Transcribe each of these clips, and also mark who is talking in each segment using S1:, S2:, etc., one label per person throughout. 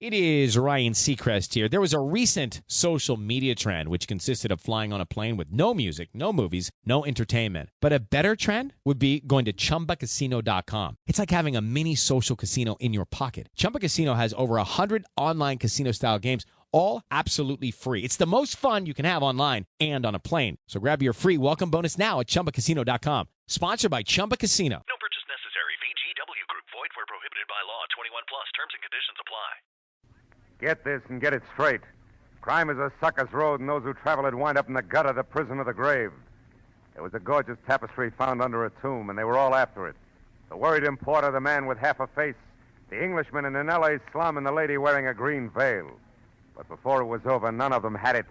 S1: It is Ryan Seacrest here. There was a recent social media trend which consisted of flying on a plane with no music, no movies, no entertainment. But a better trend would be going to ChumbaCasino.com. It's like having a mini social casino in your pocket. Chumba Casino has over 100 online casino-style games, all absolutely free. It's the most fun you can have online and on a plane. So grab your free welcome bonus now at ChumbaCasino.com. Sponsored by Chumba Casino.
S2: No purchase necessary. VGW Group. Void where prohibited by law. 21 plus. Terms and conditions apply.
S3: Get this and get it straight. Crime is a sucker's road, and those who travel it wind up in the gutter, the prison, or the grave. There was a gorgeous tapestry found under a tomb, and they were all after it. The worried importer, the man with half a face, the Englishman in an L.A. slum, and the lady wearing a green veil. But before it was over, none of them had it,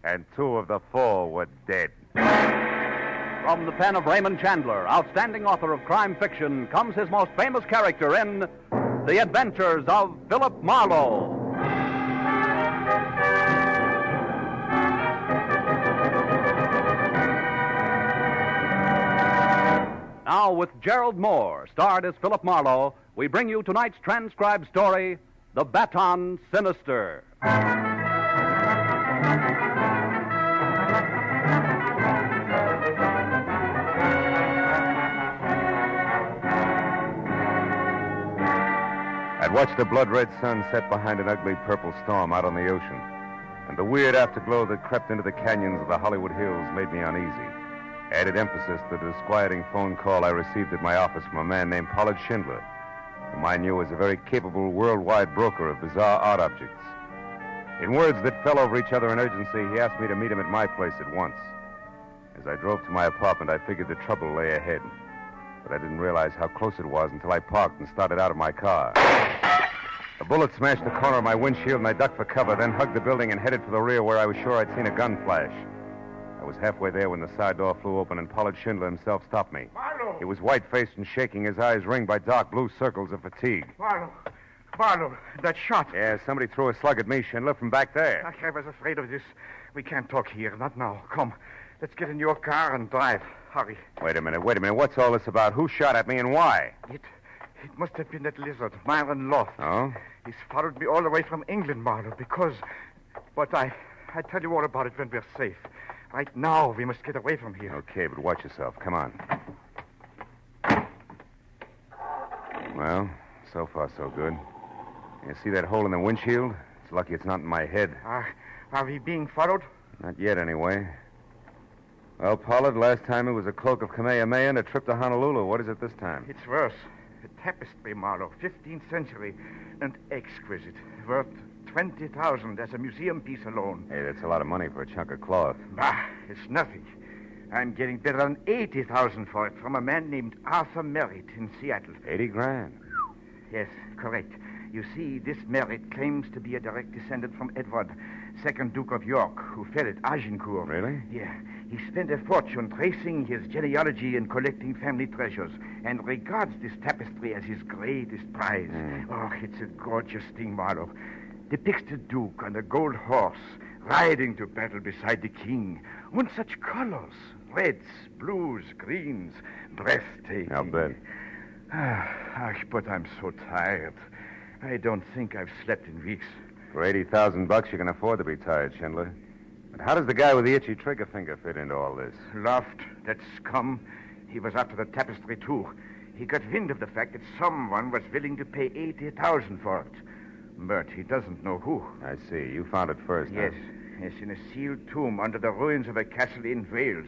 S3: and 2 of the 4 were dead.
S4: From the pen of Raymond Chandler, outstanding author of crime fiction, comes his most famous character in The Adventures of Philip Marlowe. Now, with Gerald Moore, starred as Philip Marlowe, we bring you tonight's transcribed story, The Baton Sinister.
S3: I'd watched the blood-red sun set behind an ugly purple storm out on the ocean, and the weird afterglow that crept into the canyons of the Hollywood Hills made me uneasy. Added emphasis to the disquieting phone call I received at my office from a man named Pollard Schindler, whom I knew as a very capable worldwide broker of bizarre art objects. In words that fell over each other in urgency, he asked me to meet him at my place at once. As I drove to my apartment, I figured the trouble lay ahead, but I didn't realize how close it was until I parked and started out of my car. A bullet smashed the corner of my windshield, and I ducked for cover, then hugged the building and headed for the rear where I was sure I'd seen a gun flash. I was halfway there when the side door flew open and Pollard Schindler himself stopped me.
S5: Marlowe!
S3: He was white-faced and shaking, his eyes ringed by dark blue circles of fatigue.
S5: Marlowe, that shot.
S3: Yeah, somebody threw a slug at me, Schindler, from back there.
S5: I was afraid of this. We can't talk here, not now. Come, let's get in your car and drive. Hurry.
S3: Wait a minute. What's all this about? Who shot at me and why?
S5: It must have been that lizard, Myron Loft.
S3: Oh?
S5: He's followed me all the way from England, Marlowe, because... But I tell you all about it when we're safe. Right now, we must get away from here.
S3: Okay, but watch yourself. Come on. Well, so far so good. You see that hole in the windshield? It's lucky it's not in my head.
S5: Are we being followed?
S3: Not yet, anyway. Well, Pollard, last time it was a cloak of Kamehameha and a trip to Honolulu. What is it this time?
S5: It's worse. A tapestry, Marlowe, 15th century, and exquisite. Worth 20,000 as a museum piece alone.
S3: Hey, that's a lot of money for a chunk of cloth.
S5: Bah, it's nothing. I'm getting better than 80,000 for it from a man named Arthur Merritt in Seattle.
S3: 80 grand.
S5: Yes, correct. You see, this Merritt claims to be a direct descendant from Edward, 2nd Duke of York, who fell at Agincourt.
S3: Really?
S5: Yeah. He spent a fortune tracing his genealogy and collecting family treasures, and regards this tapestry as his greatest prize. Oh, it's a gorgeous thing, Marlowe. Depicts the Duke on a gold horse, riding to battle beside the king. And such colors. Reds, blues, greens. Breathtaking.
S3: I'll bet.
S5: But I'm so tired. I don't think I've slept in weeks.
S3: For $80,000, you can afford to be tired, Schindler. But how does the guy with the itchy trigger finger fit into all this?
S5: Loft, that scum. He was after the tapestry, too. He got wind of the fact that someone was willing to pay $80,000 for it. But he doesn't know who.
S3: I see. You found it first,
S5: Yes.
S3: Huh?
S5: Yes, in a sealed tomb under the ruins of a castle in Wales,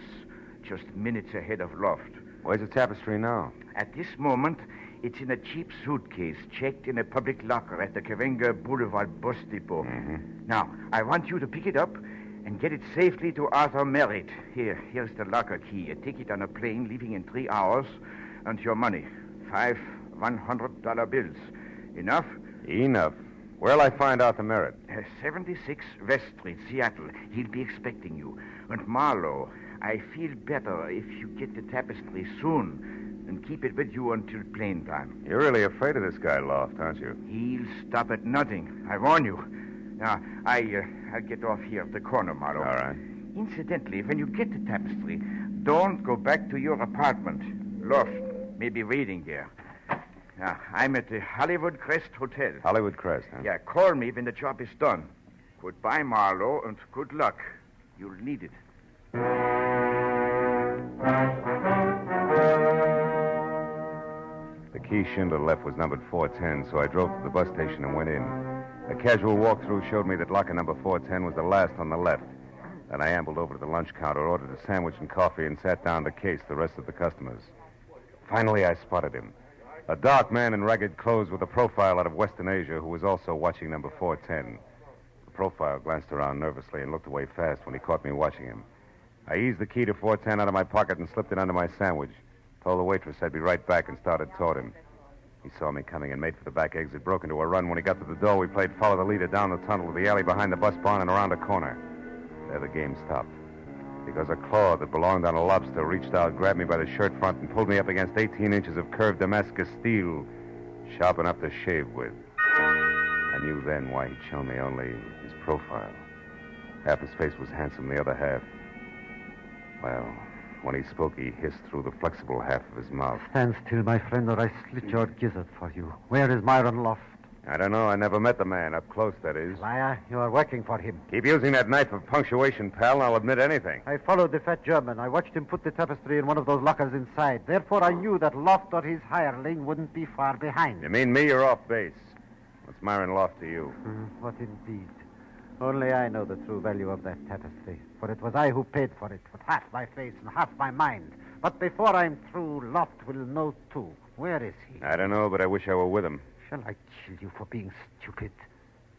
S5: just minutes ahead of Loft.
S3: Where's the tapestry now?
S5: At this moment, it's in a cheap suitcase checked in a public locker at the Kavenga Boulevard bus depot.
S3: Mm-hmm.
S5: Now, I want you to pick it up and get it safely to Arthur Merritt. Here's the locker key, a ticket on a plane leaving in 3 hours, and your money. 5 $100 bills. Enough?
S3: Enough. Where'll I find Arthur Merritt?
S5: 76 West Street, Seattle. He'll be expecting you. And Marlowe, I feel better if you get the tapestry soon and keep it with you until plane time.
S3: You're really afraid of this guy, Loft, aren't you?
S5: He'll stop at nothing. I warn you. Now, I'll get off here at the corner, Marlowe.
S3: All right.
S5: Incidentally, when you get the tapestry, don't go back to your apartment. Loft may be waiting there. Yeah, I'm at the Hollywood Crest Hotel.
S3: Hollywood Crest, huh?
S5: Yeah, call me when the job is done. Goodbye, Marlowe, and good luck. You'll need it.
S3: The key Schindler left was numbered 410, so I drove to the bus station and went in. A casual walkthrough showed me that locker number 410 was the last on the left. Then I ambled over to the lunch counter, ordered a sandwich and coffee, and sat down to case the rest of the customers. Finally, I spotted him. A dark man in ragged clothes with a profile out of Western Asia who was also watching number 410. The profile glanced around nervously and looked away fast when he caught me watching him. I eased the key to 410 out of my pocket and slipped it under my sandwich. Told the waitress I'd be right back and started toward him. He saw me coming and made for the back exit, broke into a run. When he got to the door, we played follow the leader down the tunnel to the alley behind the bus barn and around a corner. There the game stopped. Because a claw that belonged on a lobster reached out, grabbed me by the shirt front, and pulled me up against 18 inches of curved Damascus steel, sharp enough to shave with. I knew then why he'd shown me only his profile. Half his face was handsome, the other half... Well, when he spoke, he hissed through the flexible half of his mouth.
S6: Stand still, my friend, or I slit your gizzard for you. Where is Myron Loft?
S3: I don't know. I never met the man. Up close, that is.
S6: Liar, you are working for him.
S3: Keep using that knife of punctuation, pal, and I'll admit anything.
S6: I followed the fat German. I watched him put the tapestry in one of those lockers inside. Therefore, I knew that Loft or his hireling wouldn't be far behind.
S3: You mean me? You're off base. What's Myron Loft to you?
S6: What indeed? Only I know the true value of that tapestry. For it was I who paid for it, with half my face and half my mind. But before I'm through, Loft will know, too. Where is he?
S3: I don't know, but I wish I were with him.
S6: Shall I kill you for being stupid?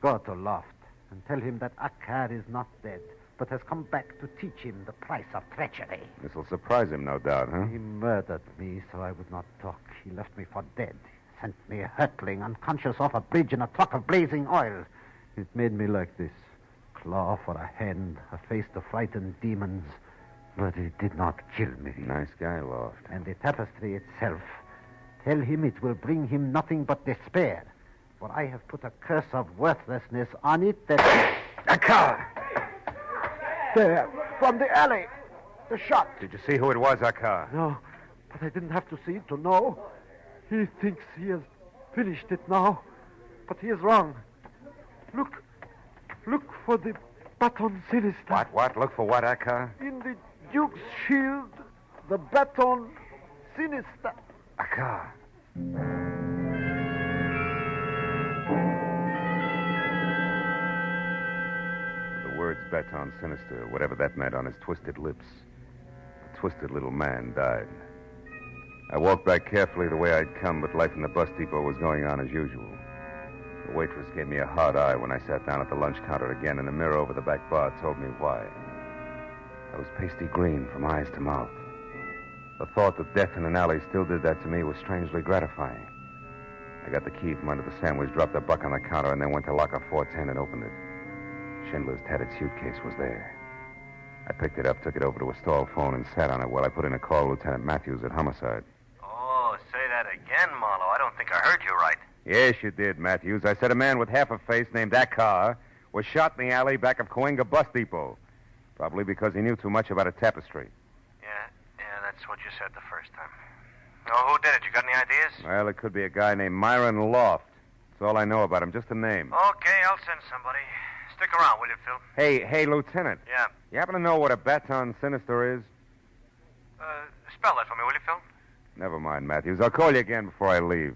S6: Go to Loft and tell him that Akkar is not dead, but has come back to teach him the price of treachery.
S3: This'll surprise him, no doubt, huh?
S6: He murdered me, so I would not talk. He left me for dead. Sent me hurtling, unconscious off a bridge in a truck of blazing oil. It made me like this. Claw for a hand, a face to frighten demons. But it did not kill me.
S3: Nice guy, Loft.
S6: And the tapestry itself. Tell him it will bring him nothing but despair. For I have put a curse of worthlessness on it that...
S5: A car!
S6: There, from the alley. The shot.
S3: Did you see who it was, Akkar?
S6: No, but I didn't have to see it to know. He thinks he has finished it now. But he is wrong. Look for the Baton Sinister.
S3: What? Look for what, Akkar?
S6: In the Duke's shield, the Baton Sinister.
S3: Akkar. The words Baton Sinister, whatever that meant, on his twisted lips. The twisted little man died. I walked back carefully the way I'd come, but life in the bus depot was going on as usual. The waitress gave me a hard eye when I sat down at the lunch counter again, and the mirror over the back bar told me why. I was pasty green from eyes to mouth. The thought that death in an alley still did that to me was strangely gratifying. I got the key from under the sandwich, dropped the buck on the counter, and then went to locker 410 and opened it. Schindler's tattered suitcase was there. I picked it up, took it over to a stall phone, and sat on it while I put in a call to Lieutenant Matthews at Homicide.
S2: Oh, say that again, Marlowe. I don't think I heard you right.
S3: Yes, you did, Matthews. I said a man with half a face named Akkar was shot in the alley back of Cahuenga Bus Depot. Probably because he knew too much about a tapestry.
S2: Yeah, that's what you said the first time. Oh, who did it? You got any ideas?
S3: Well, it could be a guy named Myron Loft. That's all I know about him, just a name.
S2: Okay, I'll send somebody. Stick around, will you, Phil?
S3: Hey, Lieutenant.
S2: Yeah.
S3: You happen to know what a Baton Sinister is?
S2: Spell that for me, will you, Phil?
S3: Never mind, Matthews. I'll call you again before I leave.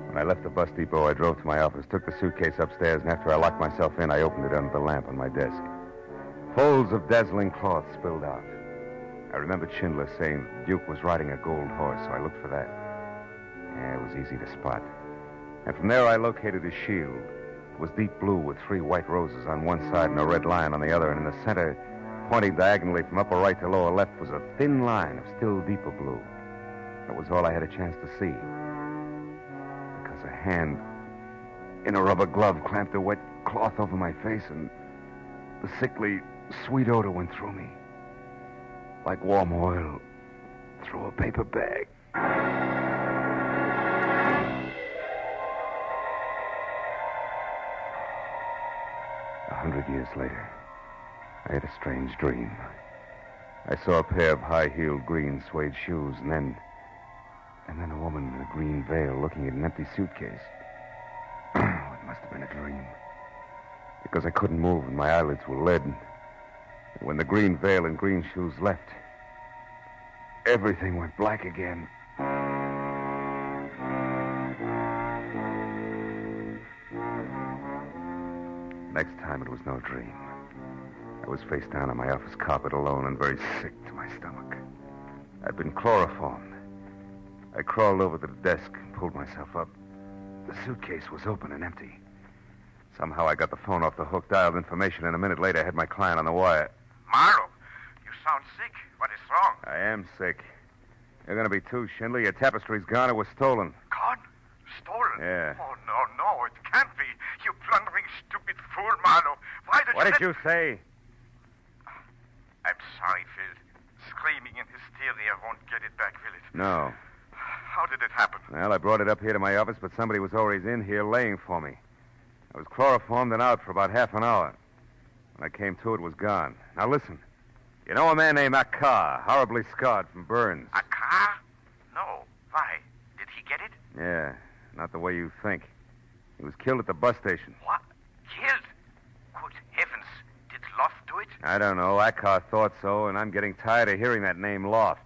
S3: When I left the bus depot, I drove to my office, took the suitcase upstairs, and after I locked myself in, I opened it under the lamp on my desk. Folds of dazzling cloth spilled out. I remembered Schindler saying Duke was riding a gold horse, so I looked for that. Yeah, it was easy to spot. And from there, I located his shield. It was deep blue with 3 white roses on one side and a red lion on the other, and in the center, pointing diagonally from upper right to lower left, was a thin line of still deeper blue. That was all I had a chance to see. Because a hand in a rubber glove clamped a wet cloth over my face, and the sickly, sweet odor went through me. Like warm oil through a paper bag. 100 years later, I had a strange dream. I saw a pair of high-heeled green suede shoes, and then a woman in a green veil looking at an empty suitcase. It must have been a dream. Because I couldn't move and my eyelids were lead. When the green veil and green shoes left, everything went black again. Next time it was no dream. I was face down on my office carpet alone and very sick to my stomach. I'd been chloroformed. I crawled over to the desk and pulled myself up. The suitcase was open and empty. Somehow I got the phone off the hook, dialed information, and a minute later I had my client on the wire.
S5: Marlowe, you sound sick. What is wrong?
S3: I am sick. You're going to be too, Schindler. Your tapestry's gone. It was stolen.
S5: Gone? Stolen?
S3: Yeah.
S5: Oh, no, it can't be. You blundering, stupid fool, Marlowe. Why did
S3: What did you say?
S5: I'm sorry, Phil. Screaming in hysteria won't get it back, will it?
S3: No.
S5: How did it happen?
S3: Well, I brought it up here to my office, but somebody was always in here laying for me. I was chloroformed and out for about half an hour. When I came to, it was gone. Now, listen. You know a man named Akar, horribly scarred from burns?
S5: A car? No. Why? Did he get it?
S3: Yeah, not the way you think. He was killed at the bus station.
S5: What? Killed? Good heavens. Did Loft do it?
S3: I don't know. Akar thought so, and I'm getting tired of hearing that name Loft.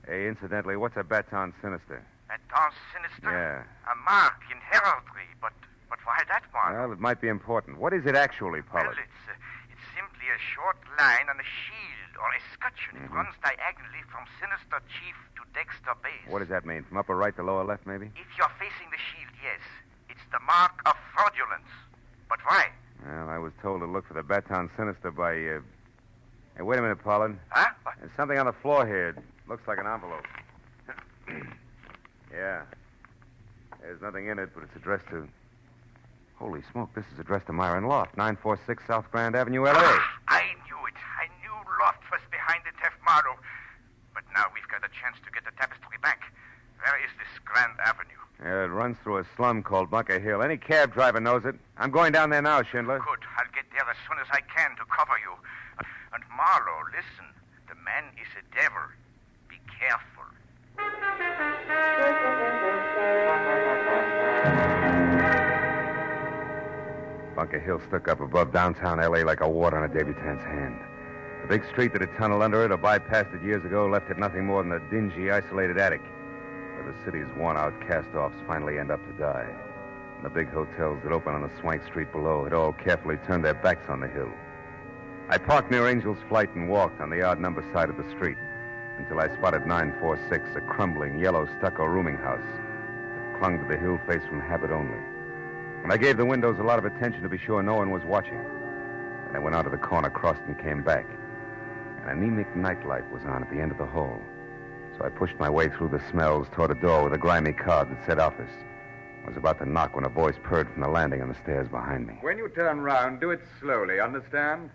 S3: Hey, incidentally, what's a Baton Sinister?
S5: Baton Sinister?
S3: Yeah.
S5: A mark in heraldry, but why that mark?
S3: Well, it might be important. What is it actually,
S5: Well,
S3: Pollard?
S5: it's simply a short line on a shield or escutcheon. It runs diagonally from Sinister Chief to Dexter Base.
S3: What does that mean? From upper right to lower left, maybe?
S5: If you're facing the shield, yes. It's the mark of fraudulence. But why?
S3: Well, I was told to look for the Baton Sinister by, Hey, wait a minute, Pollard.
S5: Huh? What?
S3: There's something on the floor here. It looks like an envelope. Yeah. There's nothing in it, but it's addressed to... Holy smoke, this is addressed to Myron Loft, 946 South Grand Avenue, L.A.
S5: I knew it. I knew Loft was behind the theft, Marlowe. But now we've got a chance to get the tapestry back. Where is this Grand Avenue?
S3: Yeah, it runs through a slum called Bunker Hill. Any cab driver knows it. I'm going down there now, Schindler.
S5: Good. I'll get there as soon as I can to cover you. And Marlowe, listen. The man is a devil. Be careful.
S3: Bunker Hill stuck up above downtown L.A. like a wart on a debutante's hand. The big street that had tunneled under it or bypassed it years ago left it nothing more than a dingy, isolated attic where the city's worn-out cast-offs finally end up to die. And the big hotels that open on the swank street below had all carefully turned their backs on the hill. I parked near Angel's Flight and walked on the odd-number side of the street until I spotted 946, a crumbling, yellow stucco rooming house that clung to the hill face from habit only. And I gave the windows a lot of attention to be sure no one was watching. And I went out to the corner, crossed, and came back. An anemic nightlight was on at the end of the hall. So I pushed my way through the smells toward a door with a grimy card that said office. I was about to knock when a voice purred from the landing on the stairs behind me.
S7: When you turn round, do it slowly, understand?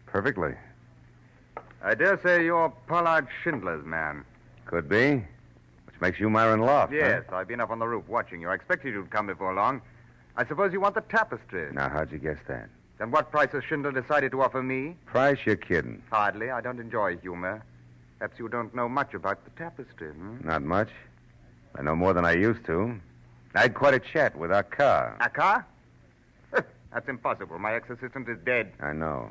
S3: Perfectly.
S7: I dare say you're Pollard Schindler's man.
S3: Could be. Which makes you Myron Loft,
S7: Yes,
S3: huh?
S7: I've been up on the roof watching you. I expected you'd come before long. I suppose you want the tapestry.
S3: Now, how'd you guess that?
S7: Then what price has Schindler decided to offer me?
S3: Price, you're kidding.
S7: Hardly. I don't enjoy humor. Perhaps you don't know much about the tapestry,
S3: Not much. I know more than I used to. I had quite a chat with Akar.
S7: Akar? That's impossible. My ex-assistant is dead.
S3: I know.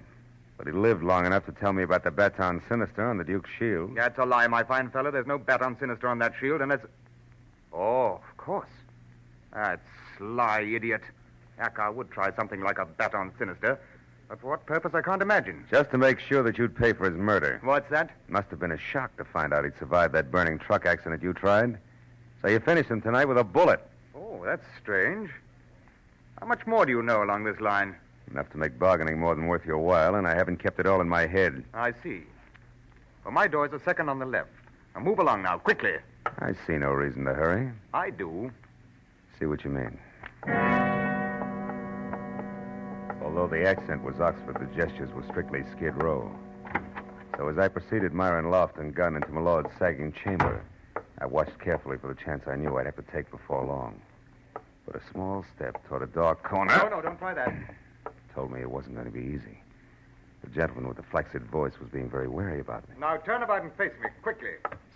S3: But he lived long enough to tell me about the Baton Sinister on the Duke's shield.
S7: That's a lie, my fine fellow. There's no Baton Sinister on that shield, and there's... Oh, of course. That sly idiot. Akar would try something like a Baton Sinister. But for what purpose, I can't imagine.
S3: Just to make sure that you'd pay for his murder.
S7: What's that?
S3: Must have been a shock to find out he'd survived that burning truck accident you tried. So you finished him tonight with a bullet.
S7: Oh, that's strange. How much more do you know along this line?
S3: Enough to make bargaining more than worth your while, and I haven't kept it all in my head.
S7: I see. Well, my door's a second on the left. Now move along now, quickly.
S3: I see no reason to hurry.
S7: I do.
S3: See what you mean. Although the accent was Oxford, the gestures were strictly Skid Row. So as I preceded Myron Loft and gun into my lord's sagging chamber, I watched carefully for the chance I knew I'd have to take before long. But a small step toward a dark corner...
S7: No, don't try that.
S3: told me it wasn't going to be easy. The gentleman with the flaccid voice was being very wary about me.
S7: Now turn about and face me, quickly.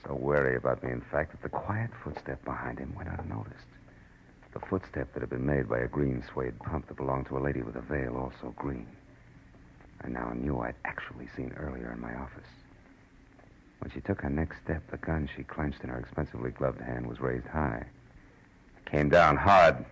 S3: So wary about me, in fact, that the quiet footstep behind him went unnoticed. The footstep that had been made by a green suede pump that belonged to a lady with a veil, also green. I now knew I'd actually seen earlier in my office. When she took her next step, the gun she clenched in her expensively gloved hand was raised high. It came down hard.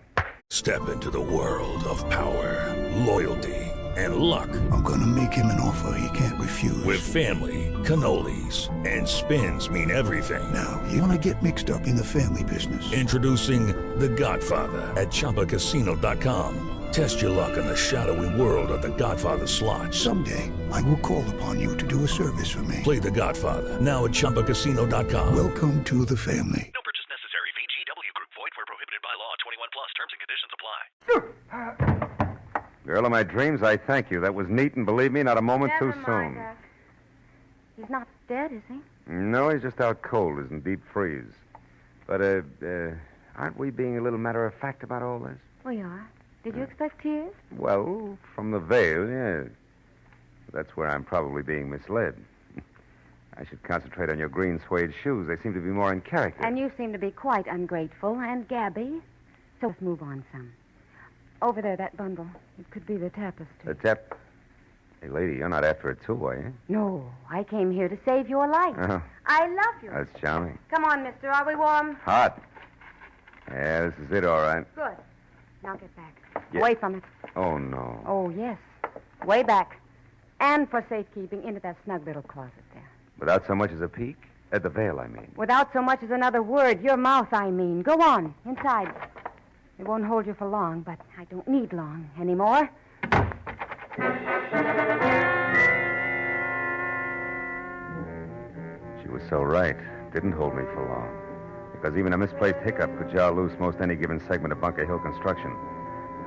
S8: Step into the world of power, loyalty, and luck.
S9: I'm gonna make him an offer he can't refuse.
S8: With family, cannolis, and spins mean everything.
S9: Now, you wanna get mixed up in the family business.
S8: Introducing The Godfather at ChumbaCasino.com. Test your luck in the shadowy world of The Godfather slot.
S9: Someday, I will call upon you to do a service for me.
S8: Play The Godfather now at ChumbaCasino.com.
S9: Welcome to the family.
S2: No purchase necessary. VGW Group. Void where prohibited by law. 21 plus. Terms and conditions apply.
S3: Girl of my dreams, I thank you. That was neat, and believe me, not a moment
S10: Never
S3: too
S10: mind,
S3: soon.
S10: He's not dead, is he?
S3: No, he's just out cold. He's in deep freeze. But, aren't we being a little matter-of-fact about all this?
S10: We are. Did you expect tears?
S3: Well, from the veil, yes. That's where I'm probably being misled. I should concentrate on your green suede shoes. They seem to be more in character.
S10: And you seem to be quite ungrateful and gabby. So let's move on some. Over there, that bundle. It could be the tapestry.
S3: Hey, lady, you're not after it too, are you?
S10: No, I came here to save your life.
S3: Uh-huh.
S10: I love you.
S3: That's charming.
S10: Come on, mister. Are we warm?
S3: Hot. Yeah, this is it, all right.
S10: Good. Now get back.
S3: Yeah.
S10: Away from it.
S3: Oh, no.
S10: Oh, yes. Way back. And for safekeeping, into that snug little closet there.
S3: Without so much as a peek? At the veil, I mean.
S10: Without so much as another word. Your mouth, I mean. Go on. Inside. It won't hold you for long, but I don't need long anymore.
S3: She was so right. Didn't hold me for long. Because even a misplaced hiccup could jar loose most any given segment of Bunker Hill construction.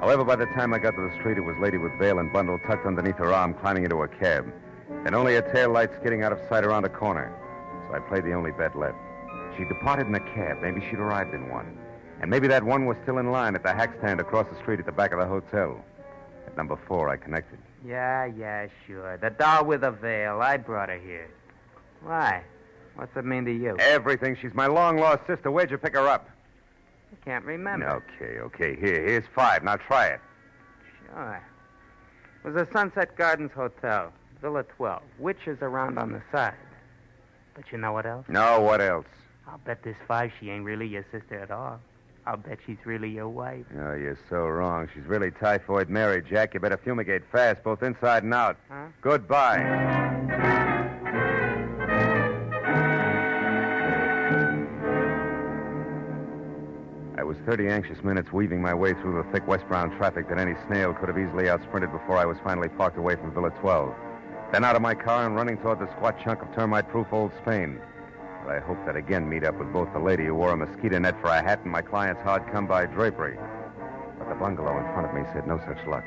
S3: However, by the time I got to the street, it was lady with veil and bundle tucked underneath her arm climbing into a cab. And only a tail light skidding out of sight around a corner. So I played the only bet left. She departed in a cab. Maybe she'd arrived in one. And maybe that one was still in line at the hack stand across the street at the back of the hotel. At number 4, I connected.
S11: Yeah, sure. The doll with the veil. I brought her here. Why? What's it mean to you?
S3: Everything. She's my long-lost sister. Where'd you pick her up?
S11: I can't remember.
S3: Okay. Here's 5. Now try it.
S11: Sure. It was the Sunset Gardens Hotel, Villa 12. Witches around on the side. But you know what else?
S3: No, what else?
S11: I'll bet this 5 she ain't really your sister at all. I'll bet she's really your wife.
S3: Oh, you're so wrong. She's really Typhoid Mary, Jack. You better fumigate fast, both inside and out.
S11: Huh?
S3: Goodbye. I was 30 anxious minutes weaving my way through the thick westbound traffic that any snail could have easily outsprinted before I was finally parked away from Villa 12. Then out of my car and running toward the squat chunk of termite-proof Old Spain. But I hoped that again meet up with both the lady who wore a mosquito net for a hat and my client's hard-come-by drapery. But the bungalow in front of me said no such luck,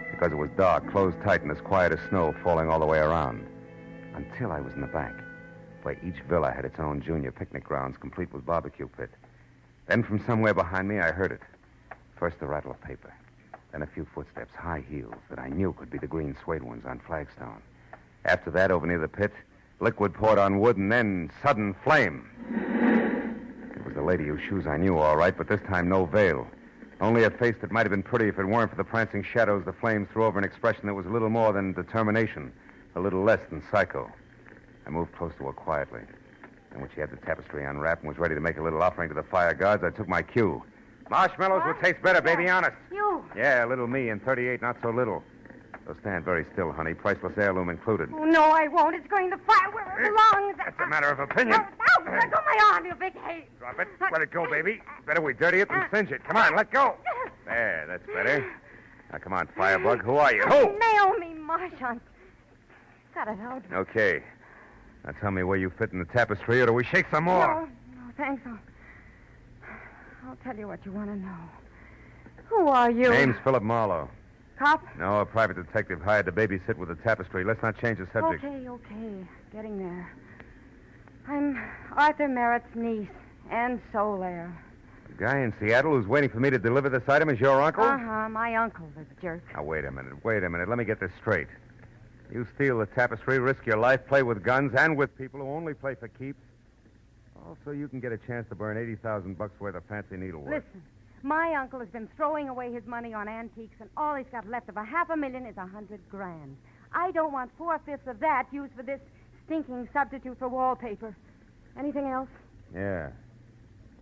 S3: because it was dark, closed tight, and as quiet as snow falling all the way around. Until I was in the back, where each villa had its own junior picnic grounds, complete with barbecue pit. Then from somewhere behind me, I heard it. First the rattle of paper, then a few footsteps, high heels, that I knew could be the green suede ones on flagstone. After that, over near the pit, liquid poured on wood, and then sudden flame. It was the lady whose shoes I knew all right, but this time no veil. Only a face that might have been pretty if it weren't for the prancing shadows the flames threw over an expression that was a little more than determination, a little less than psycho. I moved close to her quietly. And when she had the tapestry unwrapped and was ready to make a little offering to the fire gods, I took my cue. Marshmallows would taste better, baby, honest.
S10: You?
S3: Yeah, little me, and 38, not so little. So stand very still, honey. Priceless heirloom included.
S10: Oh, no, I won't. It's going to fire where it belongs.
S3: That's a matter of opinion.
S10: No, let go my arm, you big hate.
S3: Drop it. Let it go, baby. Better we dirty it than singe it. Come on, let go. There, that's better. Now, come on, Firebug. Who are you? Who?
S10: Naomi Marchant. Got it out.
S3: Okay. Now, tell me where you fit in the tapestry, or do we shake some more?
S10: No, thanks. I'll tell you what you want to know. Who are you?
S3: Name's Philip Marlowe.
S10: Cop?
S3: No, a private detective hired to babysit with the tapestry. Let's not change the subject.
S10: Okay. Getting there. I'm Arthur Merritt's niece, Anne Solaire.
S3: The guy in Seattle who's waiting for me to deliver this item is your uncle?
S10: Uh-huh, my uncle, the jerk.
S3: Now, wait a minute. Let me get this straight. You steal the tapestry, risk your life, play with guns, and with people who only play for keeps. Also, you can get a chance to burn $80,000 worth of fancy needlework.
S10: Listen, my uncle has been throwing away his money on antiques, and all he's got left of $500,000 is $100,000. I don't want 4/5 of that used for this stinking substitute for wallpaper. Anything else?
S3: Yeah.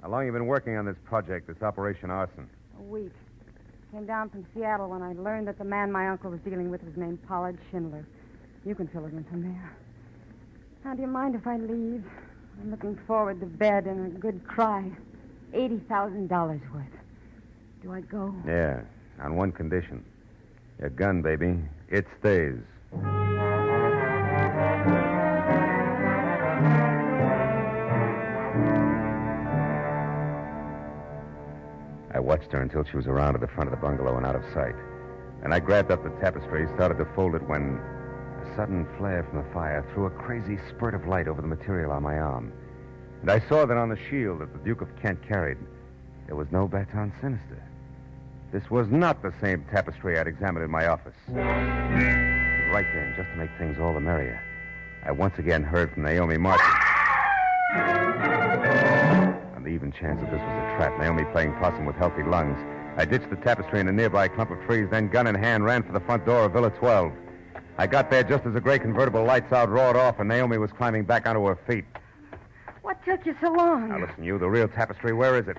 S3: How long you been working on this project, this Operation Arson?
S10: A week. Came down from Seattle when I learned that the man my uncle was dealing with was named Pollard Schindler. You can fill it in from there. Now, do you mind if I leave? I'm looking forward to bed and a good cry. $80,000 worth. Do I go?
S3: Yeah, on one condition. Your gun, baby. It stays. I watched her until she was around to the front of the bungalow and out of sight. And I grabbed up the tapestry, started to fold it when a sudden flare from the fire threw a crazy spurt of light over the material on my arm. And I saw that on the shield that the Duke of Kent carried, there was no Baton Sinister. This was not the same tapestry I'd examined in my office. And right then, just to make things all the merrier, I once again heard from Naomi Martin. On the even chance that this was a trap, Naomi playing possum with healthy lungs, I ditched the tapestry in a nearby clump of trees, then gun in hand ran for the front door of Villa 12. I got there just as the gray convertible lights out roared off and Naomi was climbing back onto her feet.
S10: What took you so long?
S3: Now listen, you, the real tapestry, where is it?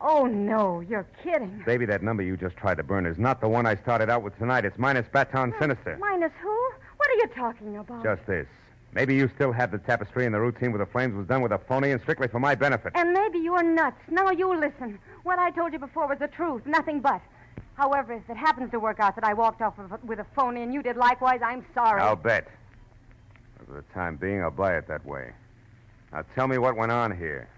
S10: Oh, no, you're kidding.
S3: Baby, that number you just tried to burn is not the one I started out with tonight. It's minus Baton Sinister.
S10: Minus who? What are you talking about?
S3: Just this. Maybe you still have the tapestry and the routine with the flames was done with a phony and strictly for my benefit.
S10: And maybe you're nuts. Now you listen. What I told you before was the truth, nothing but. However, if it happens to work out that I walked off with a phony and you did likewise, I'm sorry.
S3: I'll bet. For the time being, I'll buy it that way. Now tell me what went on here.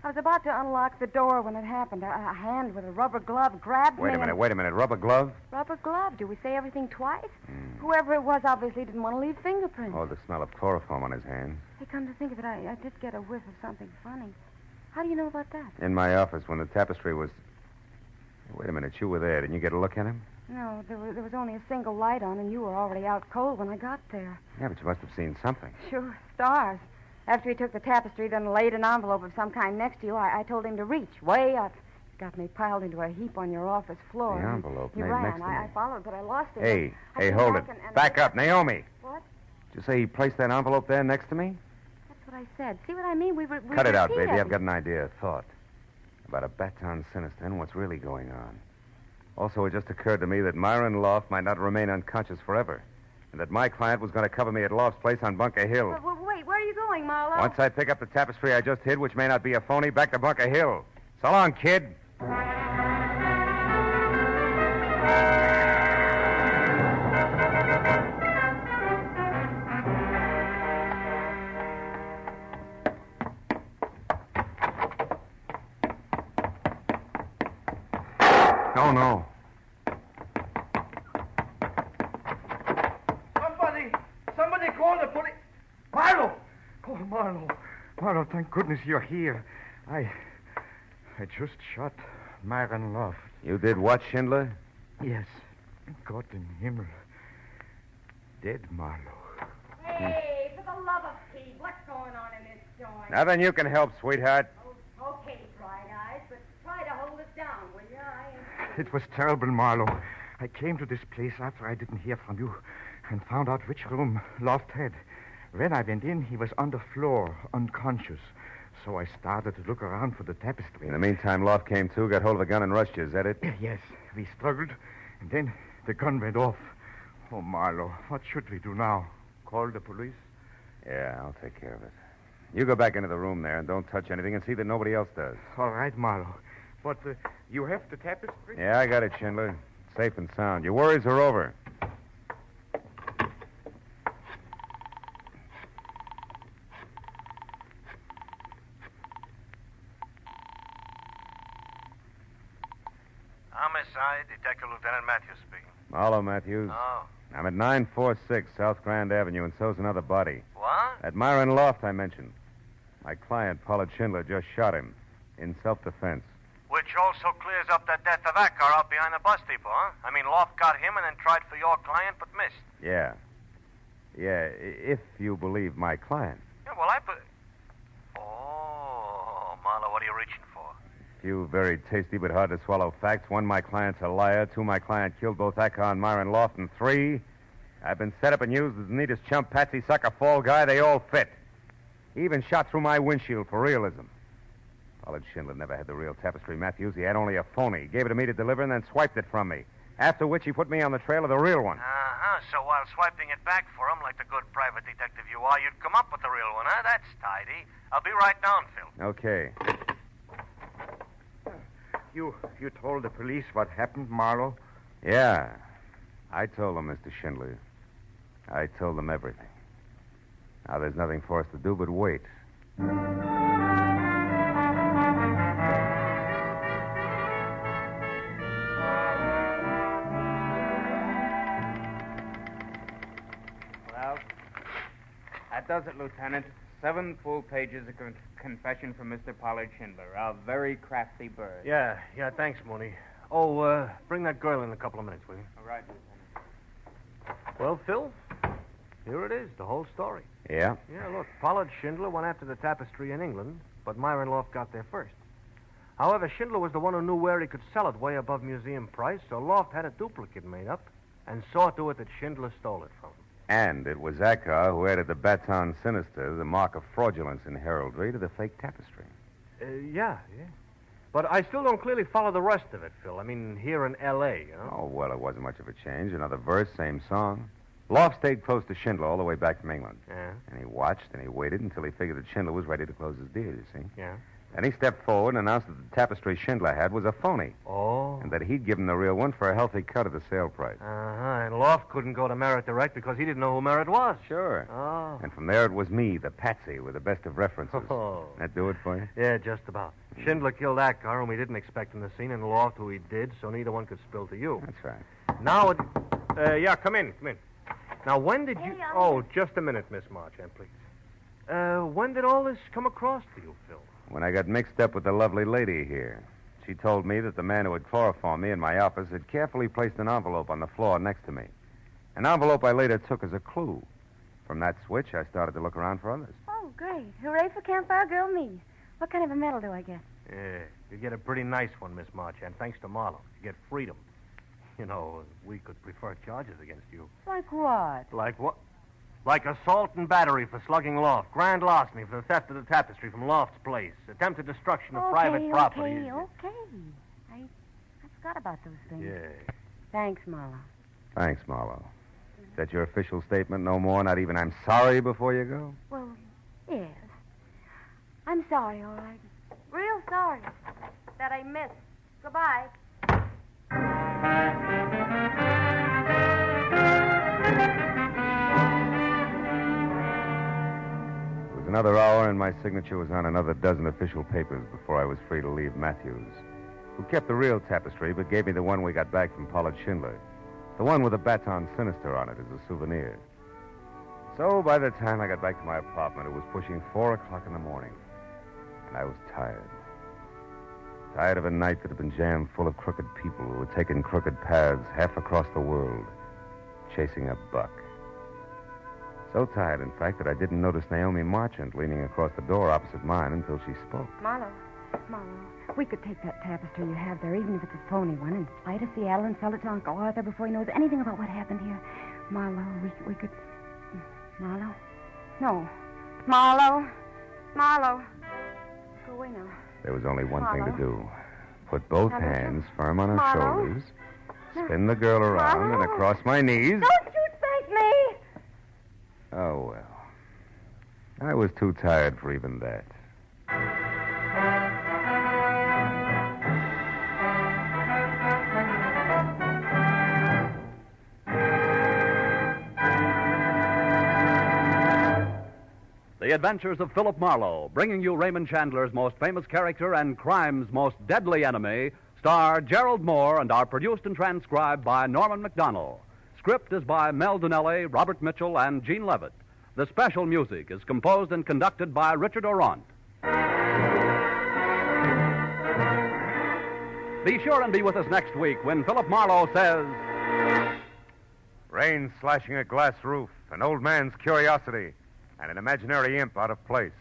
S10: I was about to unlock the door when it happened. A hand with a rubber glove grabbed me.
S3: Wait a minute. Rubber glove?
S10: Rubber glove? Do we say everything twice? Whoever it was obviously didn't want to leave fingerprints.
S3: Oh, the smell of chloroform on his hands.
S10: Hey, come to think of it, I did get a whiff of something funny. How do you know about that?
S3: In my office when the tapestry was... Wait a minute, you were there. Didn't you get a look at him?
S10: No, there was only a single light on, and you were already out cold when I got there.
S3: Yeah, but you must have seen something.
S10: Sure, stars. After he took the tapestry, then laid an envelope of some kind next to you, I told him to reach way up. Got me piled into a heap on your office floor.
S3: The envelope
S10: he
S3: made
S10: ran.
S3: next to me.
S10: I followed, but I lost it.
S3: Hey, hold it. Back up, Naomi.
S10: What?
S3: Did you say he placed that envelope there next to me?
S10: That's what I said. See what I mean? We
S3: Cut it out, baby.
S10: I've
S3: I've got an idea, a thought. About a Baton Sinister and what's really going on. Also, it just occurred to me that Myron Loft might not remain unconscious forever. And that my client was going to cover me at Loft's place on Bunker Hill.
S10: Wait, where are you going, Marlowe?
S3: Once I pick up the tapestry I just hid, which may not be a phony, back to Bunker Hill. So long, kid. No.
S5: Somebody call the police. Marlowe! Oh, Marlowe, thank goodness you're here. I just shot Myron Loft.
S3: You did what, Schindler?
S5: Yes. Gott in Himmel. Dead Marlowe.
S10: Hey, for the love of Pete, what's going on in this joint?
S3: Nothing you can help, sweetheart.
S10: Oh, okay, Bright Eyes, but try to hold us down, will you?
S5: It was terrible, Marlowe. I came to this place after I didn't hear from you and found out which room Loft had. When I went in, he was on the floor, unconscious. So I started to look around for the tapestry.
S3: In the meantime, Loft came to, got hold of a gun and rushed you. Is that it?
S5: Yes. We struggled, and then the gun went off. Oh, Marlowe, what should we do now? Call the police?
S3: Yeah, I'll take care of it. You go back into the room there and don't touch anything and see that nobody else does.
S5: All right, Marlowe. But you have the tapestry?
S3: Yeah, I got it, Schindler. Safe and sound. Your worries are over.
S12: Homicide, Detective Lieutenant Matthews speaking.
S3: Marlowe, Matthews.
S12: Oh.
S3: I'm at 946 South Grand Avenue, and so's another body.
S12: What?
S3: At Myron Loft, I mentioned. My client, Pollard Schindler, just shot him in self-defense.
S12: Which also clears up the death of that car out behind the bus depot, huh? I mean, Loft got him and then tried for your client, but missed.
S3: Yeah. Yeah, if you believe my client.
S12: Yeah, well, Oh, Marlowe, what are you reaching for?
S3: Few very tasty but hard to swallow facts. One, my client's a liar. Two, my client killed both Acker and Myron Loft. And three, I've been set up and used as the neatest chump, patsy, sucker, fall guy. They all fit. He even shot through my windshield for realism. Pollard Schindler never had the real Tapestry Matthews. He had only a phony. He gave it to me to deliver and then swiped it from me. After which he put me on the trail of the real one.
S12: Uh-huh. So while swiping it back for him like the good private detective you are, you'd come up with the real one, huh? That's tidy. I'll be right down, Phil.
S3: Okay.
S5: You told the police what happened, Marlowe?
S3: Yeah. I told them, Mr. Schindler. I told them everything. Now there's nothing for us to do but wait.
S11: Well, that does it, Lieutenant. 7 full pages of confession from Mr. Pollard Schindler, a very crafty bird.
S13: Yeah, thanks, Mooney. Oh, bring that girl in a couple of minutes, will you?
S11: All right, Lieutenant.
S13: Well, Phil, here it is, the whole story.
S3: Yeah?
S13: Yeah, look, Pollard Schindler went after the tapestry in England, but Myron Loft got there first. However, Schindler was the one who knew where he could sell it way above museum price, so Loft had a duplicate made up and saw to it that Schindler stole it from him.
S3: And it was Acker who added the Baton Sinister, the mark of fraudulence in heraldry, to the fake tapestry.
S13: Yeah. But I still don't clearly follow the rest of it, Phil. I mean, here in L.A., you know?
S3: Oh, well, it wasn't much of a change. Another verse, same song. Loft stayed close to Schindler all the way back from England.
S13: Yeah?
S3: And he watched and he waited until he figured that Schindler was ready to close his deal, you see?
S13: Yeah?
S3: Then he stepped forward and announced that the tapestry Schindler had was a phony.
S13: Oh.
S3: And that he'd given the real one for a healthy cut of the sale price.
S13: Uh-huh. And Loft couldn't go to Merritt direct because he didn't know who Merritt was.
S3: Sure.
S13: Oh.
S3: And from there it was me, the patsy, with the best of references.
S13: Oh.
S3: That do it for you?
S13: Yeah, just about. Schindler killed Acker, whom he didn't expect in the scene, and Loft, who he did, so neither one could spill to you.
S3: That's right.
S13: Now it... yeah, come in. Now, when did you... Oh, just a minute, Miss Marchand, please. When did all this come across to you, Phil?
S3: When I got mixed up with the lovely lady here. She told me that the man who had chloroformed me in my office had carefully placed an envelope on the floor next to me. An envelope I later took as a clue. From that switch, I started to look around for others.
S10: Oh, great. Hooray for Campfire Girl me. What kind of a medal do I get?
S13: Yeah, you get a pretty nice one, Miss Marchand, thanks to Marlowe. You get freedom. You know, we could prefer charges against you.
S10: Like what?
S13: Like what? Like assault and battery for slugging Loft, grand larceny for the theft of the tapestry from Loft's place, attempted destruction of private property.
S10: Okay. I forgot about those things.
S13: Yeah.
S10: Thanks, Marlowe.
S3: Thanks, Marlowe. Is that your official statement? No more? Not even I'm sorry before you go?
S10: Well, yes. I'm sorry, all right. Real sorry that I missed. Goodbye.
S3: It was another hour, and my signature was on another dozen official papers before I was free to leave Matthews, who kept the real tapestry but gave me the one we got back from Pollard Schindler, the one with the Baton Sinister on it as a souvenir. So by the time I got back to my apartment, it was pushing 4 o'clock in the morning, and I was tired. Tired of a night that had been jammed full of crooked people who had taken crooked paths half across the world, chasing a buck. So tired, in fact, that I didn't notice Naomi Marchand leaning across the door opposite mine until she spoke.
S10: Marlowe, we could take that tapestry you have there, even if it's a phony one, and fly to Seattle and sell it to Uncle Arthur before he knows anything about what happened here. Marlowe, we could... Marlowe? No. Marlowe. Go away now.
S3: There was only one thing to
S10: Marlowe.
S3: do. Put both hands firm on her
S10: Marlowe.
S3: shoulders, spin the girl around, and across my knees.
S10: Don't you thank me!
S3: Oh, well. I was too tired for even that.
S4: The Adventures of Philip Marlowe, bringing you Raymond Chandler's most famous character and crime's most deadly enemy, star Gerald Moore and are produced and transcribed by Norman McDonnell. Script is by Mel Donnelly, Robert Mitchell, and Gene Levitt. The special music is composed and conducted by Richard Orant. Be sure and be with us next week when Philip Marlowe says...
S3: Rain slashing a glass roof, an old man's curiosity, and an imaginary imp out of place.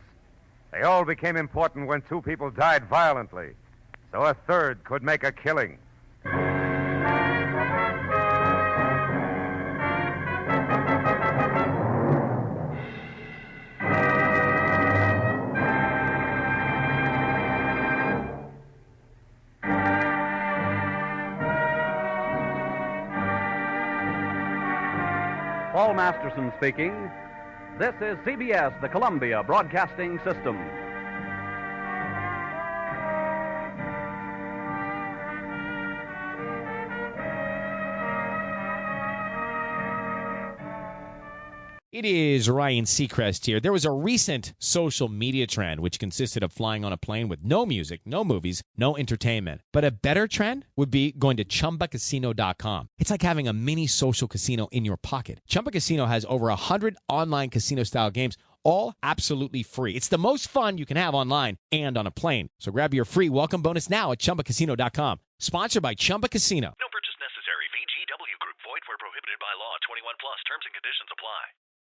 S3: They all became important when two people died violently, so a third could make a killing.
S4: Paul Masterson speaking. This is CBS, the Columbia Broadcasting System.
S1: It is Ryan Seacrest here. There was a recent social media trend which consisted of flying on a plane with no music, no movies, no entertainment. But a better trend would be going to ChumbaCasino.com. It's like having a mini social casino in your pocket. Chumba Casino has over 100 online casino-style games, all absolutely free. It's the most fun you can have online and on a plane. So grab your free welcome bonus now at ChumbaCasino.com. Sponsored by Chumba Casino.
S2: No purchase necessary. VGW Group. Void where prohibited by law. 21 plus. Terms and conditions apply.